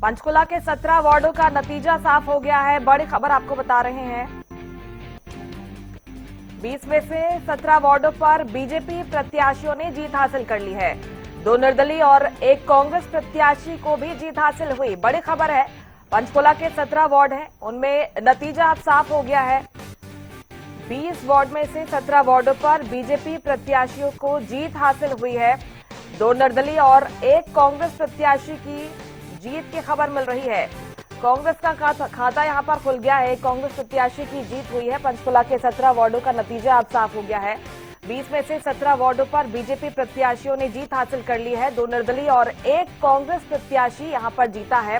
पंचकुला के 17 वार्डों का नतीजा साफ हो गया है। बड़ी खबर आपको बता रहे हैं। 20 में से 17 वार्डों पर बीजेपी प्रत्याशियों ने जीत हासिल कर ली है। 2 निर्दलीय और 1 कांग्रेस प्रत्याशी को भी जीत हासिल हुई। बड़ी खबर है, पंचकुला के 17 वार्ड हैं, उनमें नतीजा अब साफ हो गया है। 20 वार्ड में से 17 वार्डों पर बीजेपी प्रत्याशियों को जीत हासिल हुई है। 2 निर्दलीय और 1 कांग्रेस प्रत्याशी की जीत की खबर मिल रही है। कांग्रेस का खाता यहां पर खुल गया है। कांग्रेस प्रत्याशी की जीत हुई है। पंचकुला के 17 वार्डों का नतीजा अब साफ हो गया है। 20 में से 17 वार्डों पर बीजेपी प्रत्याशियों ने जीत हासिल कर ली है। 2 निर्दलीय और 1 कांग्रेस प्रत्याशी यहां पर जीता है।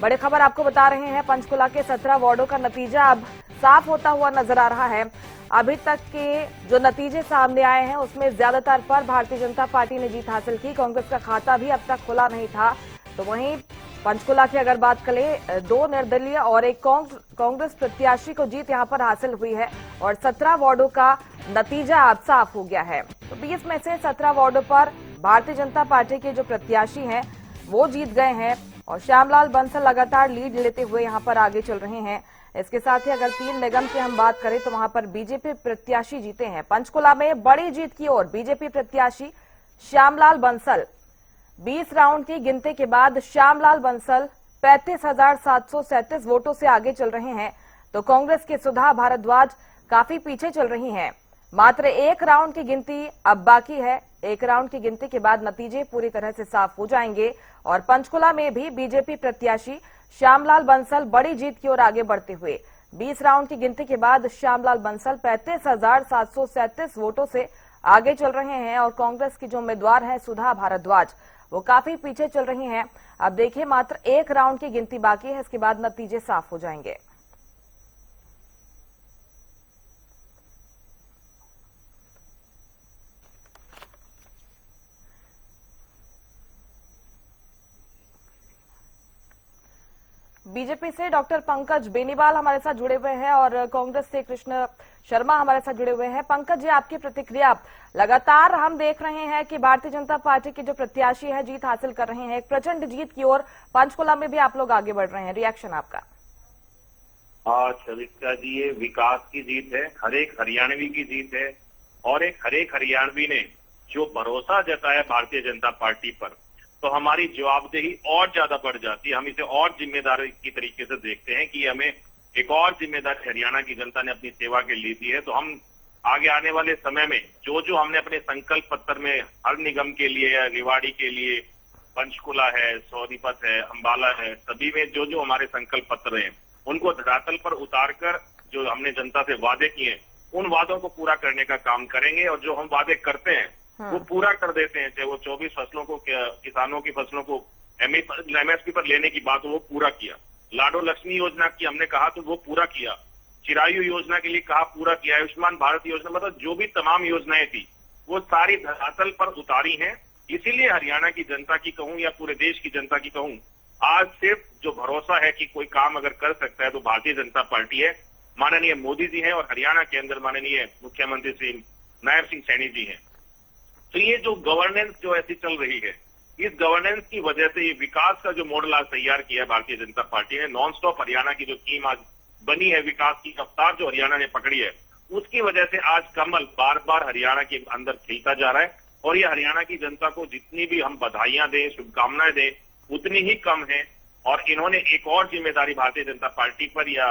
बड़ी खबर आपको बता रहे हैं, पंचकुला के 17 वार्डों का नतीजा अब साफ होता हुआ नजर आ रहा है। अभी तक के जो नतीजे सामने आए हैं उसमें ज्यादातर पर भारतीय जनता पार्टी ने जीत हासिल की। कांग्रेस का खाता भी अब तक खुला नहीं था। तो वहीं पंचकुला की अगर बात करें, 2 निर्दलीय और 1 कांग्रेस प्रत्याशी को जीत यहां पर हासिल हुई है और 17 वार्डों का नतीजा अब साफ हो गया है। तो 20 में से 17 वार्डों पर भारतीय जनता पार्टी के जो प्रत्याशी हैं वो जीत गए हैं और श्यामलाल बंसल लगातार लीड लेते हुए यहां पर आगे चल रहे हैं। इसके साथ ही अगर 3 निगम की हम बात करें तो वहां पर बीजेपी प्रत्याशी जीते हैं। पंचकुला में बड़ी जीत की ओर बीजेपी प्रत्याशी श्यामलाल बंसल 20 राउंड की गिनती के बाद श्यामलाल बंसल 35,737 वोटों से आगे चल रहे हैं। तो कांग्रेस के सुधा भारद्वाज काफी पीछे चल रही हैं। मात्र 1 राउंड की गिनती अब बाकी है। 1 राउंड की गिनती के बाद नतीजे पूरी तरह से साफ हो जाएंगे और पंचकुला में भी बीजेपी प्रत्याशी श्यामलाल बंसल बड़ी जीत की ओर आगे बढ़ते हुए 20 राउंड की गिनती के बाद श्यामलाल बंसल 35,737 वोटों से आगे चल रहे हैं और कांग्रेस की जो उम्मीदवार है सुधा भारद्वाज वो काफी पीछे चल रही हैं। अब देखिए, मात्र 1 राउंड की गिनती बाकी है, इसके बाद नतीजे साफ हो जाएंगे। बीजेपी से डॉक्टर पंकज बेनीवाल हमारे साथ जुड़े हुए हैं और कांग्रेस से कृष्ण शर्मा हमारे साथ जुड़े हुए हैं। पंकज जी, आपकी प्रतिक्रिया। लगातार हम देख रहे हैं कि भारतीय जनता पार्टी के जो प्रत्याशी है जीत हासिल कर रहे हैं। एक प्रचंड जीत की ओर पंचकुला में भी आप लोग आगे बढ़ रहे हैं, रिएक्शन आपका? शविता जी, ये विकास की जीत है, हर एक हरियाणवी की जीत है और हर एक हरियाणवी ने जो भरोसा जताया भारतीय जनता पार्टी पर, तो हमारी जवाबदेही और ज्यादा बढ़ जाती है। हम इसे और जिम्मेदारी की तरीके से देखते हैं कि हमें एक और जिम्मेदारी हरियाणा की जनता ने अपनी सेवा के लिए दी है। तो हम आगे आने वाले समय में जो हमने अपने संकल्प पत्र में हर निगम के लिए, रेवाड़ी के लिए, पंचकुला है, सोनीपत है, अंबाला है, सभी में जो हमारे संकल्प पत्र हैं उनको धरातल पर उतारकर जो हमने जनता से वादे किए उन वादों को पूरा करने का काम करेंगे और जो हम वादे करते हैं वो पूरा कर देते हैं। चाहे वो 24 फसलों को, किसानों की फसलों को एमएसपी पर लेने की बात वो पूरा किया। लाडो लक्ष्मी योजना की हमने कहा तो वो पूरा किया। चिरायु योजना के लिए कहा, पूरा किया। आयुष्मान भारत योजना, मतलब जो भी तमाम योजनाएं थी वो सारी धरातल पर उतारी हैं। इसीलिए हरियाणा की जनता की कहूं या पूरे देश की जनता की कहूं, आज सिर्फ जो भरोसा है कि कोई काम अगर कर सकता है तो भारतीय जनता पार्टी है। माननीय मोदी जी हैं और हरियाणा के अंदर माननीय मुख्यमंत्री श्री नायब सिंह सैनी जी हैं। तो ये जो गवर्नेंस जो ऐसी चल रही है, इस गवर्नेंस की वजह से ये विकास का जो मॉडल आज तैयार किया है भारतीय जनता पार्टी ने, नॉन स्टॉप हरियाणा की जो थीम आज बनी है, विकास की रफ्तार जो हरियाणा ने पकड़ी है, उसकी वजह से आज कमल बार बार हरियाणा के अंदर खिलता जा रहा है। और ये हरियाणा की जनता को जितनी भी हम बधाइयां दें, शुभकामनाएं दें, उतनी ही कम है। और इन्होंने एक और जिम्मेदारी भारतीय जनता पार्टी पर या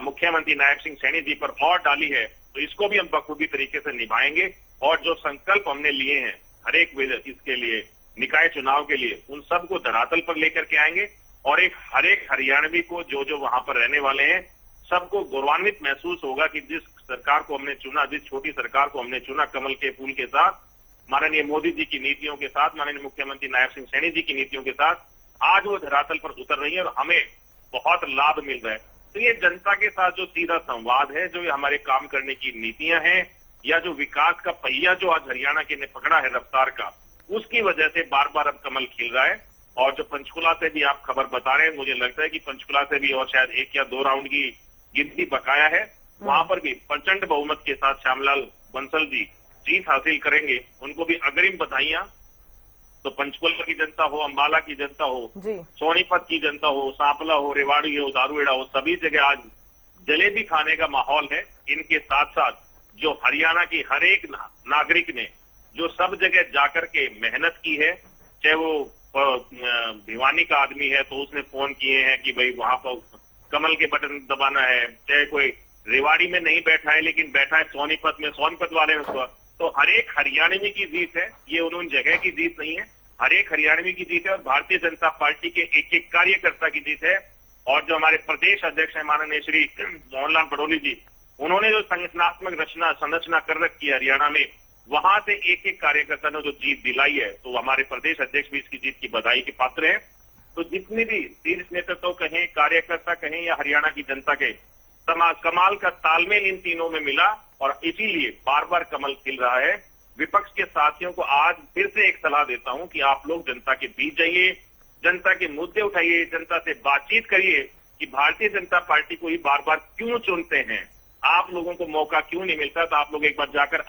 मुख्यमंत्री नायब सिंह सैनी जी पर और डाली है, तो इसको भी हम बखूबी तरीके से निभाएंगे। और जो संकल्प हमने लिए हैं हर एक इसके लिए, निकाय चुनाव के लिए, उन सबको धरातल पर लेकर के आएंगे और हर एक हरियाणवी को जो वहां पर रहने वाले हैं सबको गौरवान्वित महसूस होगा कि जिस सरकार को हमने चुना, जिस छोटी सरकार को हमने चुना कमल के फूल के साथ, माननीय मोदी जी की नीतियों के साथ, माननीय मुख्यमंत्री नायब सिंह सैनी जी की नीतियों के साथ आज वो धरातल पर उतर रही है और हमें बहुत लाभ मिल रहा है। तो ये जनता के साथ जो सीधा संवाद है, जो हमारे काम करने की नीतियां हैं या जो विकास का पहिया जो आज हरियाणा के ने पकड़ा है रफ्तार का, उसकी वजह से बार बार अब कमल खिल रहा है। और जो पंचकुला से भी आप खबर बता रहे हैं, मुझे लगता है कि पंचकुला से भी और शायद 1 या 2 राउंड की गिनती बकाया है, वहां पर भी प्रचंड बहुमत के साथ श्यामलाल बंसल जी जीत हासिल करेंगे। उनको भी अग्रिम बधाइयां। तो पंचकुला की जनता हो, अंबाला की जनता हो, जी। सोनीपत की जनता हो, सांपला हो, रेवाड़ी हो, दारूहेड़ा हो, सभी जगह आज जलेबी खाने का माहौल है। इनके साथ साथ जो हरियाणा की हर एक नागरिक ने जो सब जगह जाकर के मेहनत की है, चाहे वो भिवानी का आदमी है तो उसने फोन किए हैं कि भाई वहां पर कमल के बटन दबाना है, चाहे कोई रेवाड़ी में नहीं बैठा है लेकिन बैठा है सोनीपत में, सोनीपत वाले ने उसको, तो हर एक हरियाणवी की जीत है। ये उन जगह की जीत नहीं है, हर एक हरियाणवी की जीत है और भारतीय जनता पार्टी के एक एक कार्यकर्ता की जीत है। और जो हमारे प्रदेश अध्यक्ष है माननीय श्री मोहनलाल बड़ोली जी, उन्होंने जो संगठनात्मक संरचना कर रखी है हरियाणा में, वहां से एक एक कार्यकर्ता ने जो जीत दिलाई है, तो हमारे प्रदेश अध्यक्ष भी इसकी जीत की बधाई के पात्र है। तो जितने भी शीर्ष नेतृत्व कहें, कार्यकर्ता कहें या हरियाणा की जनता के, कमाल का तालमेल इन तीनों में मिला और इसीलिए बार बार कमल खिल रहा है। विपक्ष के साथियों को आज फिर से एक सलाह देता हूं कि आप लोग जनता के बीच जाइए, जनता के मुद्दे उठाइए, जनता से बातचीत करिए कि भारतीय जनता पार्टी को ही बार बार क्यों चुनते हैं, आप लोगों को मौका क्यों नहीं मिलता। तो आप लोग एक बार जाकर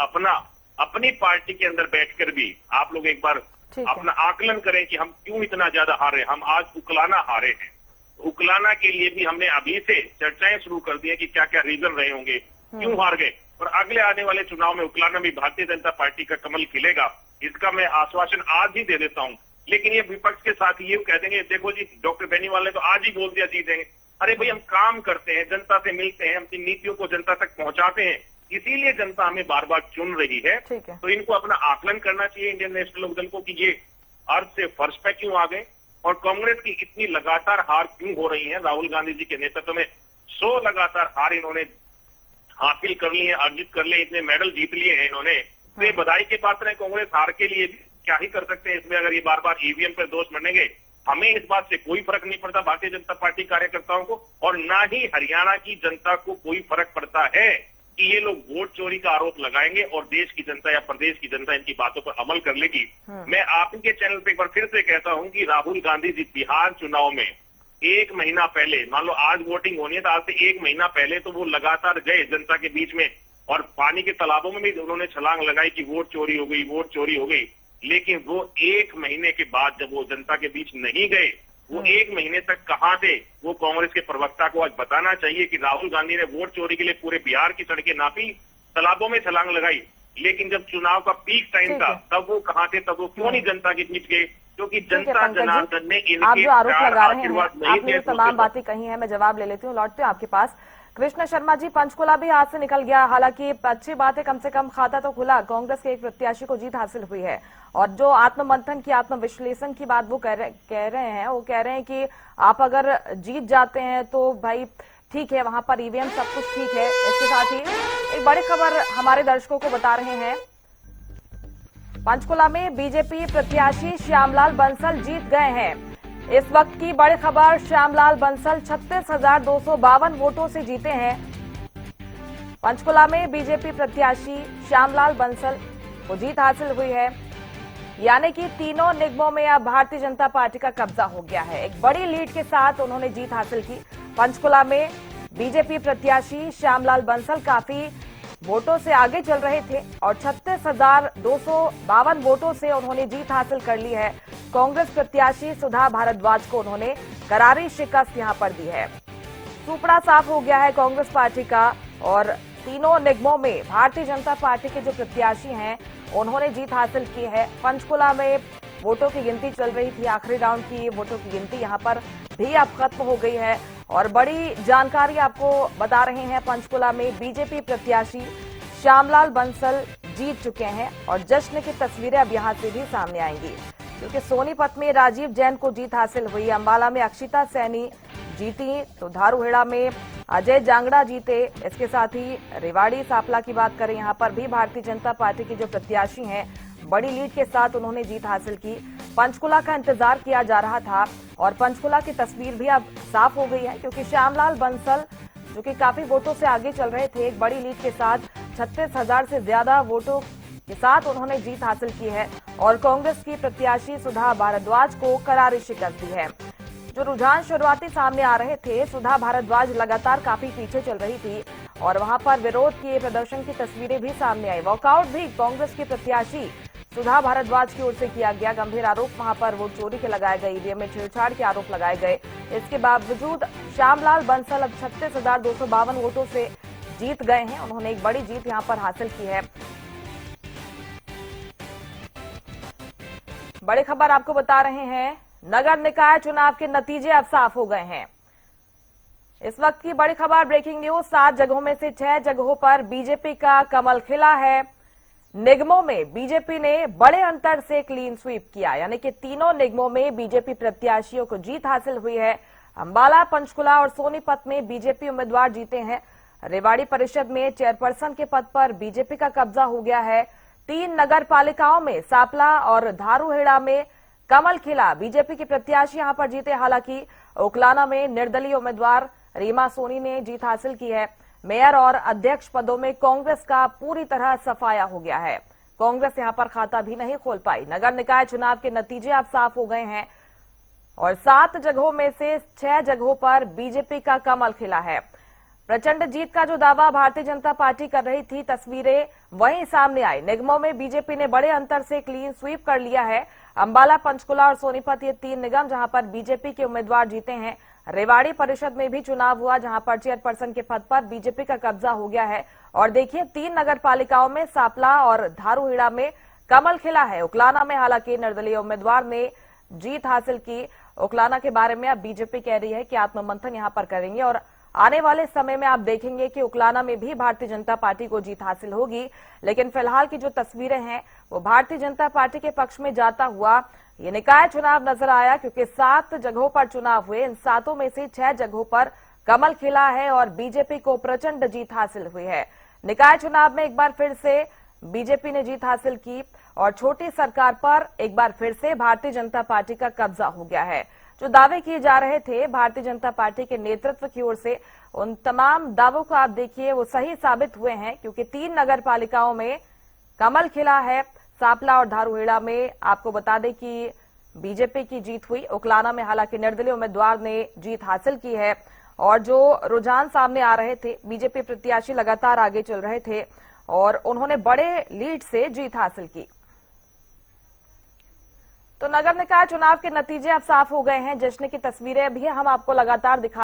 अपनी पार्टी के अंदर बैठकर भी आप लोग एक बार अपना आकलन करें कि हम क्यों इतना ज्यादा हारे। हम आज उकलाना हारे हैं, उकलाना के लिए भी हमने अभी से चर्चाएं शुरू कर दी है कि क्या क्या रीजन रहे होंगे, क्यों हार गए, और अगले आने वाले चुनाव में उकलाना भी भारतीय जनता पार्टी का कमल खिलेगा, इसका मैं आश्वासन आज ही दे देता हूं। लेकिन ये विपक्ष के साथ ये कह देंगे, देखो जी डॉक्टर बेनीवाल ने तो आज ही बोल दिया जीतेंगे। अरे भाई, हम काम करते हैं, जनता से मिलते हैं, अपनी नीतियों को जनता तक पहुंचाते हैं, इसीलिए जनता हमें बार बार चुन रही है। तो इनको अपना आकलन करना चाहिए इंडियन नेशनल लोकदल को कि ये अर्थ से फर्श पे क्यों आ गए और कांग्रेस की इतनी लगातार हार क्यों हो रही है। राहुल गांधी जी के नेतृत्व में 100 लगातार हार इन्होंने हासिल कर ली है, अर्जित कर लिए, इतने मेडल जीत लिए हैं इन्होंने। तो ये बधाई के पात्र है। कांग्रेस हार के लिए क्या ही कर सकते हैं इसमें, अगर ये बार बार ईवीएम पर दोष मनेंगे। हमें इस बात से कोई फर्क नहीं पड़ता भारतीय जनता पार्टी कार्यकर्ताओं को, और ना ही हरियाणा की जनता को कोई फर्क पड़ता है कि ये लोग वोट चोरी का आरोप लगाएंगे और देश की जनता या प्रदेश की जनता इनकी बातों पर अमल कर लेगी। मैं आपके चैनल पे एक बार फिर से कहता हूं कि राहुल गांधी जी बिहार चुनाव में 1 महीना पहले, मान लो आज वोटिंग होनी है तो आज से 1 महीना पहले तो वो लगातार गए जनता के बीच में और पानी के तालाबों में भी उन्होंने छलांग लगाई कि वोट चोरी हो गई, वोट चोरी हो गई। लेकिन वो 1 महीने के बाद जब वो जनता के बीच नहीं गए, वो 1 महीने तक कहां थे, वो कांग्रेस के प्रवक्ता को आज बताना चाहिए कि राहुल गांधी ने वोट चोरी के लिए पूरे बिहार की सड़कें नापी, तालाबों में छलांग लगाई, लेकिन जब चुनाव का पीक टाइम था तब वो कहां थे, तब वो क्यों नहीं जनता के बीच गए, क्योंकि जनता जनार्दन ने इनके आप जो आरोप लगा रहे हैं, नहीं आपने तमाम बातें कही हैं, मैं जवाब ले लेती हूँ, लौटते हूँ आपके पास। कृष्ण शर्मा जी, पंचकुला भी हाथ से निकल गया, हालांकि अच्छी बात है, कम से कम खाता तो खुला, कांग्रेस के एक प्रत्याशी को जीत हासिल हुई है। और जो आत्ममंथन की, आत्मविश्लेषण की बात वो कह रहे हैं, वो कह रहे हैं कि आप अगर जीत जाते हैं तो भाई ठीक है, वहां पर ईवीएम सब कुछ ठीक है। इसके साथ ही एक बड़ी खबर हमारे दर्शकों को बता रहे हैं, पंचकुला में बीजेपी प्रत्याशी श्यामलाल बंसल जीत गए हैं। इस वक्त की बड़ी खबर, श्यामलाल बंसल 36,252 वोटों से जीते हैं। पंचकुला में बीजेपी प्रत्याशी श्यामलाल बंसल को जीत हासिल हुई है, यानी कि तीनों निगमों में अब भारतीय जनता पार्टी का कब्जा हो गया है। एक बड़ी लीड के साथ उन्होंने जीत हासिल की। पंचकुला में बीजेपी प्रत्याशी श्यामलाल बंसल काफी वोटों से आगे चल रहे थे और 36,252 वोटों से उन्होंने जीत हासिल कर ली है। कांग्रेस प्रत्याशी सुधा भारद्वाज को उन्होंने करारी शिकस्त यहां पर दी है। सुपड़ा साफ हो गया है कांग्रेस पार्टी का और तीनों निगमों में भारतीय जनता पार्टी के जो प्रत्याशी हैं उन्होंने जीत हासिल की है। पंचकुला में वोटों की गिनती चल रही थी, आखिरी राउंड की वोटों की गिनती यहां पर भी अब खत्म हो गई है और बड़ी जानकारी आपको बता रहे हैं, पंचकुला में बीजेपी प्रत्याशी श्यामलाल बंसल जीत चुके हैं और जश्न की तस्वीरें अब यहां से भी सामने आएंगी, क्योंकि सोनीपत में राजीव जैन को जीत हासिल हुई, अंबाला में अक्षिता सैनी जीती, तो धारूहेड़ा में अजय जांगड़ा जीते। इसके साथ ही रेवाड़ी सांपला की बात करें, यहां पर भी भारतीय जनता पार्टी के जो प्रत्याशी हैं बड़ी लीड के साथ उन्होंने जीत हासिल की। पंचकुला का इंतजार किया जा रहा था और पंचकुला की तस्वीर भी अब साफ हो गई है, क्योंकि श्यामलाल बंसल जो कि काफी वोटों से आगे चल रहे थे, एक बड़ी लीड के साथ 36,000 से ज्यादा वोटों के साथ उन्होंने जीत हासिल की है और कांग्रेस की प्रत्याशी सुधा भारद्वाज को करारी शिकस्त दी है। जो रुझान शुरुआती सामने आ रहे थे, सुधा भारद्वाज लगातार काफी पीछे चल रही थी और वहां पर विरोध किए प्रदर्शन की तस्वीरें भी सामने आई। वॉकआउट भी कांग्रेस की प्रत्याशी सुधा भारद्वाज की ओर से किया गया। गंभीर आरोप वहां पर वोट चोरी के लगाए गए, ईवीएम में छेड़छाड़ के आरोप लगाए गए। इसके बावजूद श्यामलाल बंसल अब 36,252 वोटों से जीत गए हैं। उन्होंने एक बड़ी जीत यहां पर हासिल की है। बड़ी खबर आपको बता रहे हैं, नगर निकाय चुनाव के नतीजे अब साफ हो गए हैं। इस वक्त की बड़ी खबर, ब्रेकिंग न्यूज। 7 जगहों में से 6 जगहों पर बीजेपी का कमल खिला है। निगमों में बीजेपी ने बड़े अंतर से क्लीन स्वीप किया, यानी कि तीनों निगमों में बीजेपी प्रत्याशियों को जीत हासिल हुई है। अंबाला, पंचकुला और सोनीपत में बीजेपी उम्मीदवार जीते हैं। रेवाड़ी परिषद में चेयरपर्सन के पद पर बीजेपी का कब्जा हो गया है। 3 नगर पालिकाओं में सापला और धारूहेड़ा में कमल खिला, बीजेपी के प्रत्याशी यहां पर जीते। हालांकि ओकलाना में निर्दलीय उम्मीदवार रीमा सोनी ने जीत हासिल की है। मेयर और अध्यक्ष पदों में कांग्रेस का पूरी तरह सफाया हो गया है। कांग्रेस यहां पर खाता भी नहीं खोल पाई। नगर निकाय चुनाव के नतीजे अब साफ हो गए हैं और 7 जगहों में से 6 जगहों पर बीजेपी का कमल खिला है। प्रचंड जीत का जो दावा भारतीय जनता पार्टी कर रही थी, तस्वीरें वहीं सामने आई। निगमों में बीजेपी ने बड़े अंतर से क्लीन स्वीप कर लिया है। अंबाला, पंचकुला और सोनीपत, ये 3 निगम जहां पर बीजेपी के उम्मीदवार जीते हैं। रेवाड़ी परिषद में भी चुनाव हुआ, जहां पर चेयरपर्सन के पद पर बीजेपी का कब्जा हो गया है। और देखिए, 3 नगर पालिकाओं में सापला और धारूहेड़ा में कमल खिला है। उकलाना में हालांकि निर्दलीय उम्मीदवार ने जीत हासिल की। उकलाना के बारे में अब बीजेपी कह रही है कि आत्ममंथन यहां पर करेंगे और आने वाले समय में आप देखेंगे कि उकलाना में भी भारतीय जनता पार्टी को जीत हासिल होगी। लेकिन फिलहाल की जो तस्वीरें हैं वो भारतीय जनता पार्टी के पक्ष में जाता हुआ ये निकाय चुनाव नजर आया, क्योंकि 7 जगहों पर चुनाव हुए। इन 7 में से 6 जगहों पर कमल खिला है और बीजेपी को प्रचंड जीत हासिल हुई है। निकाय चुनाव में एक बार फिर से बीजेपी ने जीत हासिल की और छोटी सरकार पर एक बार फिर से भारतीय जनता पार्टी का कब्जा हो गया है। जो दावे किए जा रहे थे भारतीय जनता पार्टी के नेतृत्व की ओर से, उन तमाम दावों को आप देखिए वो सही साबित हुए हैं, क्योंकि 3 नगर पालिकाओं में कमल खिला है। सापला और धारूहेड़ा में आपको बता दें कि बीजेपी की जीत हुई। उकलाना में हालांकि निर्दलीय उम्मीदवार ने जीत हासिल की है और जो रुझान सामने आ रहे थे, बीजेपी प्रत्याशी लगातार आगे चल रहे थे और उन्होंने बड़े लीड से जीत हासिल की। तो नगर निकाय चुनाव के नतीजे अब साफ हो गए हैं। जश्न की तस्वीरें भी हम आपको लगातार दिखा